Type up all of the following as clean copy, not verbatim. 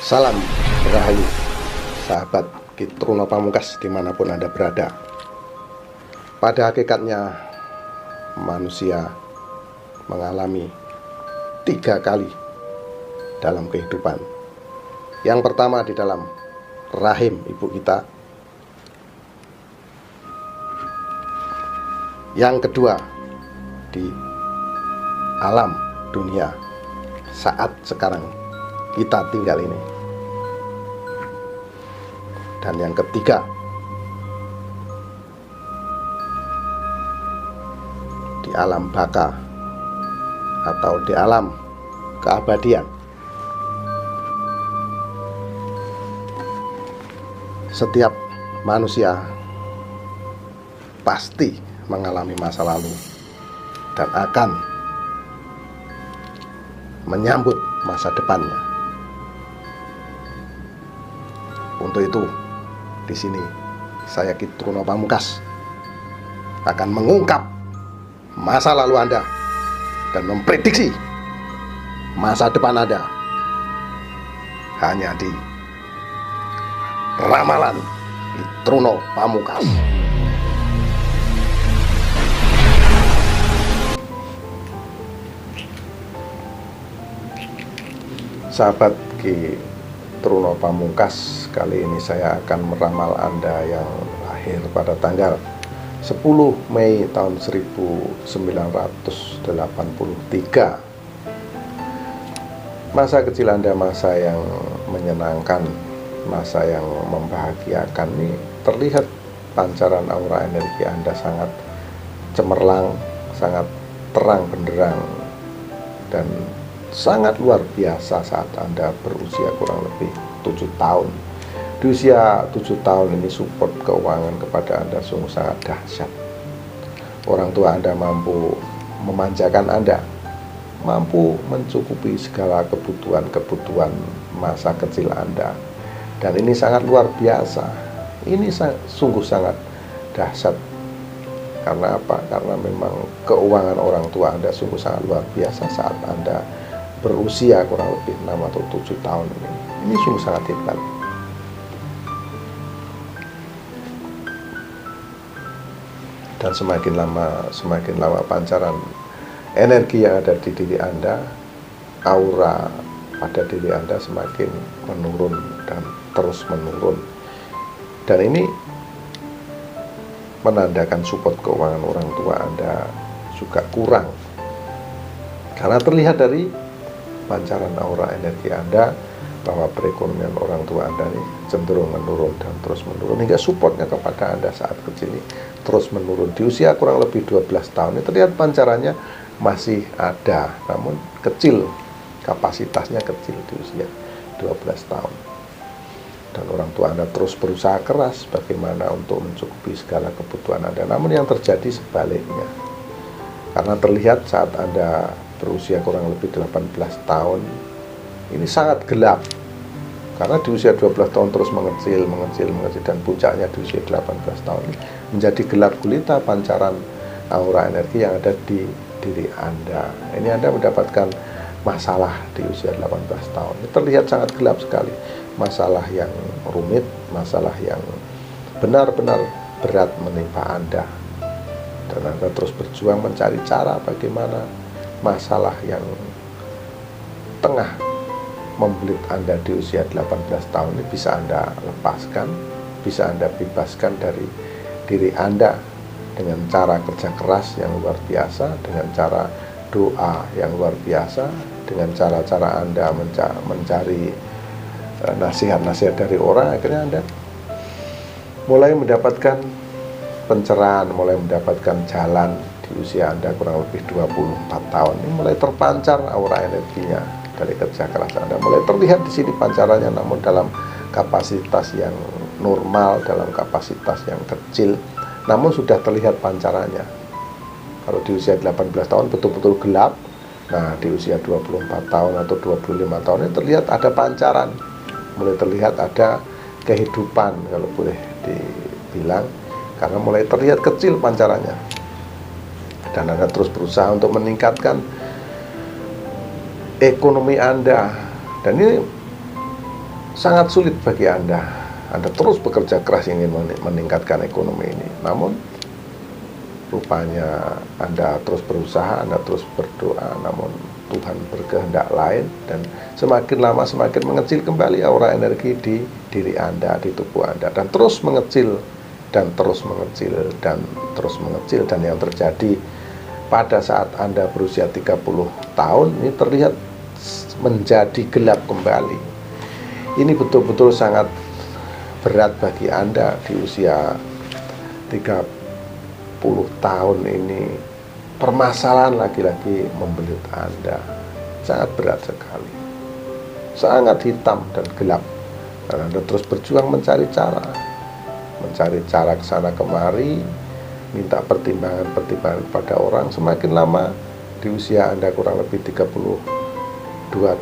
Salam Rahayu, sahabat Kitruno Pamungkas dimanapun Anda berada. Pada hakikatnya manusia mengalami 3 kali dalam kehidupan. Yang pertama di dalam rahim ibu kita. Yang kedua di alam dunia saat sekarang kita tinggal ini. Dan yang ketiga di alam baka atau di alam keabadian. Setiap manusia pasti mengalami masa lalu dan akan menyambut masa depannya. Untuk itu, di sini saya Kitruno Pamungkas akan mengungkap masa lalu Anda dan memprediksi masa depan Anda hanya di Ramalan Kitruno Pamungkas. Sahabat Kitruno Pamungkas, kali ini saya akan meramal Anda yang lahir pada tanggal 10 Mei tahun 1983. Masa kecil Anda, masa yang menyenangkan, masa yang membahagiakan. Ini terlihat pancaran aura energi Anda sangat cemerlang, sangat terang benderang, dan sangat luar biasa saat Anda berusia kurang lebih 7 tahun. Di usia 7 tahun ini support keuangan kepada Anda sungguh sangat dahsyat. Orang tua Anda mampu memanjakan Anda, mampu mencukupi segala kebutuhan-kebutuhan masa kecil Anda. Dan ini sangat luar biasa. Ini sungguh sangat dahsyat. Karena apa? Karena memang keuangan orang tua Anda sungguh sangat luar biasa saat Anda berusia kurang lebih 6 atau 7 tahun ini. Ini sungguh sangat hebat. Dan semakin lama pancaran energi yang ada di diri Anda, aura pada diri Anda semakin menurun dan terus menurun. Dan ini menandakan support keuangan orang tua Anda juga kurang. Karena terlihat dari pancaran aura energi Anda bahwa perekonomian orang tua Anda ini cenderung menurun dan terus menurun, hingga supportnya kepada Anda saat kecil ini terus menurun. Di usia kurang lebih 12 tahun ini terlihat pancarannya masih ada, namun kecil, kapasitasnya kecil di usia 12 tahun. Dan orang tua Anda terus berusaha keras bagaimana untuk mencukupi segala kebutuhan Anda, namun yang terjadi sebaliknya. Karena terlihat saat Anda berusia kurang lebih 18 tahun ini sangat gelap, karena di usia 12 tahun terus mengecil, dan puncaknya di usia 18 tahun ini menjadi gelap gulita pancaran aura energi yang ada di diri Anda. Ini Anda mendapatkan masalah di usia 18 tahun. Ini terlihat sangat gelap sekali, masalah yang rumit, masalah yang benar-benar berat menimpa Anda. Dan Anda terus berjuang mencari cara bagaimana masalah yang tengah membelit Anda di usia 18 tahun ini bisa Anda lepaskan, bisa Anda bebaskan dari diri Anda dengan cara kerja keras yang luar biasa, dengan cara doa yang luar biasa, dengan cara-cara Anda mencari nasihat-nasihat dari orang. Akhirnya Anda mulai mendapatkan pencerahan, mulai mendapatkan jalan. Di usia Anda kurang lebih 24 tahun ini mulai terpancar aura energinya dari kerja keras Anda. Mulai terlihat di sini pancarannya, namun dalam kapasitas yang normal, dalam kapasitas yang kecil, namun sudah terlihat pancarannya. Kalau di usia 18 tahun betul-betul gelap, nah di usia 24 tahun atau 25 tahun ini terlihat ada pancaran, mulai terlihat ada kehidupan kalau boleh dibilang, karena mulai terlihat kecil pancarannya. Dan Anda terus berusaha untuk meningkatkan ekonomi Anda. Dan ini sangat sulit bagi Anda. Anda terus bekerja keras ingin meningkatkan ekonomi ini, namun rupanya Anda terus berusaha, Anda terus berdoa, namun Tuhan berkehendak lain, dan semakin lama semakin mengecil kembali aura energi di diri Anda, di tubuh Anda, dan terus mengecil dan terus mengecil dan terus mengecil. Dan yang terjadi pada saat Anda berusia 30 tahun ini terlihat menjadi gelap kembali. Ini betul-betul sangat berat bagi Anda di usia 30 tahun ini. Permasalahan lagi-lagi membelit Anda, sangat berat sekali, sangat hitam dan gelap. Dan Anda terus berjuang mencari cara ke sana kemari, minta pertimbangan pada orang. Semakin lama di usia Anda kurang lebih 32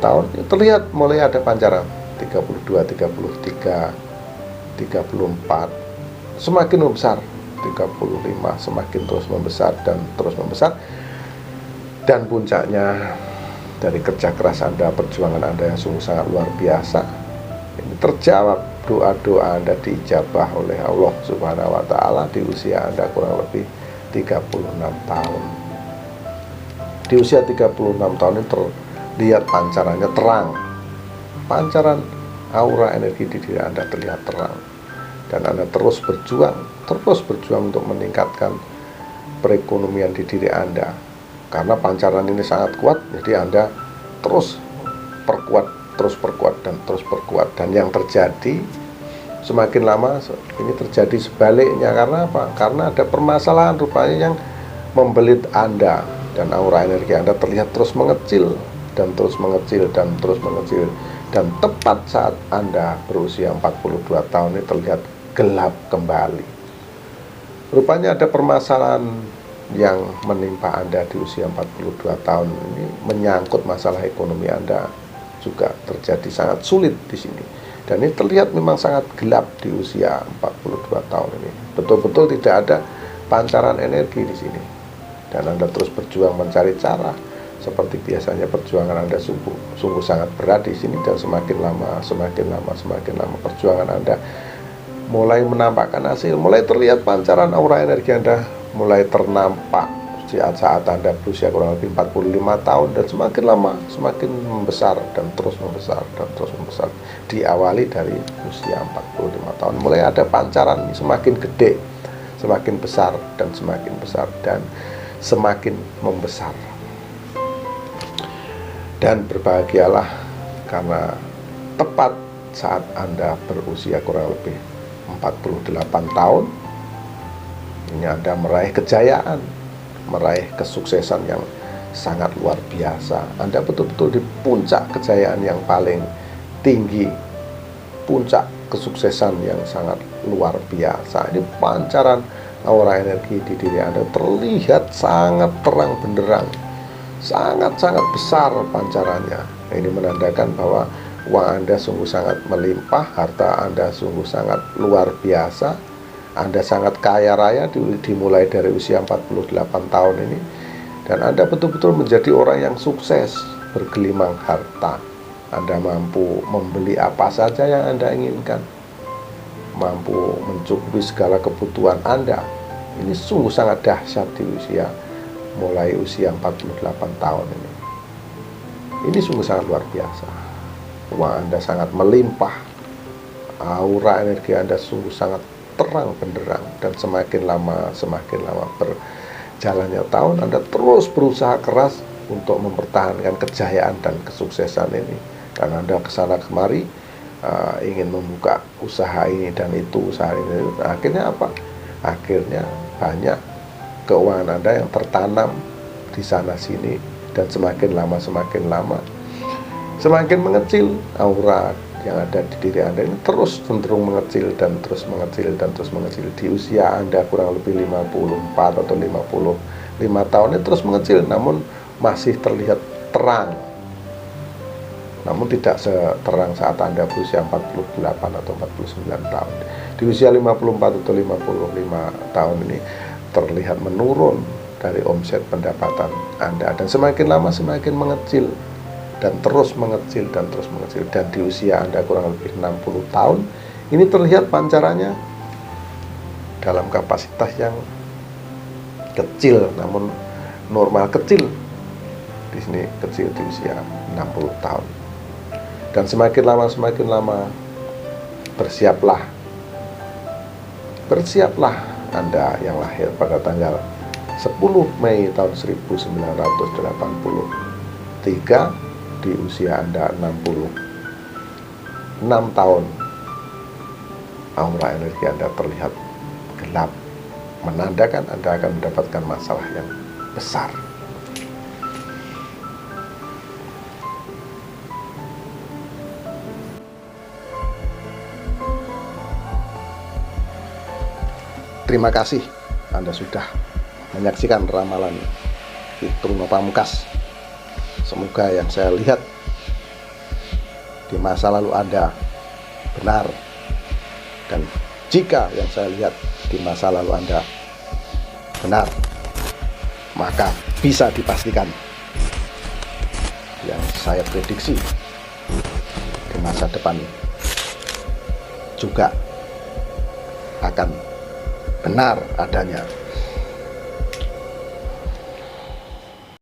tahun, terlihat mulai ada pancaran 32, 33, 34, semakin membesar. 35 semakin terus membesar dan terus membesar, dan puncaknya dari kerja keras Anda, perjuangan Anda yang sungguh sangat luar biasa ini terjawab. Doa-doa Anda diijabah oleh Allah Subhanahu wa Ta'ala di usia Anda kurang lebih 36 tahun. Di usia 36 tahun ini terlihat pancarannya terang, pancaran aura energi di diri Anda terlihat terang, dan Anda terus berjuang untuk meningkatkan perekonomian di diri Anda. Karena pancaran ini sangat kuat, jadi Anda terus perkuat, dan terus perkuat. Dan yang terjadi semakin lama ini terjadi sebaliknya. Karena apa? Karena ada permasalahan rupanya yang membelit Anda, dan aura energi Anda terlihat terus mengecil dan terus mengecil dan terus mengecil. Dan tepat saat Anda berusia 42 tahun ini terlihat gelap kembali. Rupanya ada permasalahan yang menimpa Anda di usia 42 tahun ini, menyangkut masalah ekonomi Anda juga terjadi sangat sulit di sini. Dan ini terlihat memang sangat gelap di usia 42 tahun ini. Betul-betul tidak ada pancaran energi di sini. Dan Anda terus berjuang mencari cara. Seperti biasanya perjuangan Anda sungguh sangat berat di sini, dan semakin lama perjuangan Anda mulai menampakkan hasil, mulai terlihat pancaran aura energi Anda mulai ternampak saat Anda berusia kurang lebih 45 tahun, dan semakin lama semakin membesar dan terus membesar dan terus membesar. Diawali dari usia 45 tahun mulai ada pancaran semakin gede, semakin besar dan semakin besar dan semakin membesar. Dan berbahagialah karena tepat saat Anda berusia kurang lebih 48 tahun ini Anda meraih kejayaan, meraih kesuksesan yang sangat luar biasa. Anda betul-betul di puncak kejayaan yang paling tinggi, puncak kesuksesan yang sangat luar biasa. Ini pancaran aura energi di diri Anda terlihat sangat terang benderang, sangat-sangat besar pancarannya. Ini menandakan bahwa uang Anda sungguh sangat melimpah, harta Anda sungguh sangat luar biasa, Anda sangat kaya raya dimulai dari usia 48 tahun ini. Dan Anda betul-betul menjadi orang yang sukses, bergelimang harta. Anda mampu membeli apa saja yang Anda inginkan, mampu mencukupi segala kebutuhan Anda. Ini sungguh sangat dahsyat di mulai usia 48 tahun ini. Ini sungguh sangat luar biasa. Uang Anda sangat melimpah, aura energi Anda sungguh sangat terang benderang, dan semakin lama berjalannya tahun Anda terus berusaha keras untuk mempertahankan kejayaan dan kesuksesan ini. Dan Anda kesana kemari ingin membuka usaha ini dan itu, usaha ini. Nah, akhirnya apa? Akhirnya banyak keuangan Anda yang tertanam di sana sini, dan semakin lama semakin mengecil. Aura yang ada di diri Anda ini terus cenderung mengecil dan terus mengecil dan terus mengecil. Di usia Anda kurang lebih 54 atau 55 tahun ini terus mengecil, namun masih terlihat terang, namun tidak seterang saat Anda berusia 48 atau 49 tahun. Di usia 54 atau 55 tahun ini terlihat menurun dari omset pendapatan Anda, dan semakin lama semakin mengecil. dan terus mengecil dan terus mengecil, dan di usia Anda kurang lebih 60 tahun ini terlihat pancarannya dalam kapasitas yang kecil, namun normal kecil. Di sini kecil di usia 60 tahun. Dan semakin lama bersiaplah Anda yang lahir pada tanggal 10 Mei tahun 1983 di usia Anda 66 tahun. Aura energi Anda terlihat gelap, menandakan Anda akan mendapatkan masalah yang besar. Terima kasih Anda sudah menyaksikan ramalan Truno Pamungkas. Semoga yang saya lihat di masa lalu Anda benar, dan jika yang saya lihat di masa lalu Anda benar, maka bisa dipastikan yang saya prediksi di masa depan juga akan benar adanya.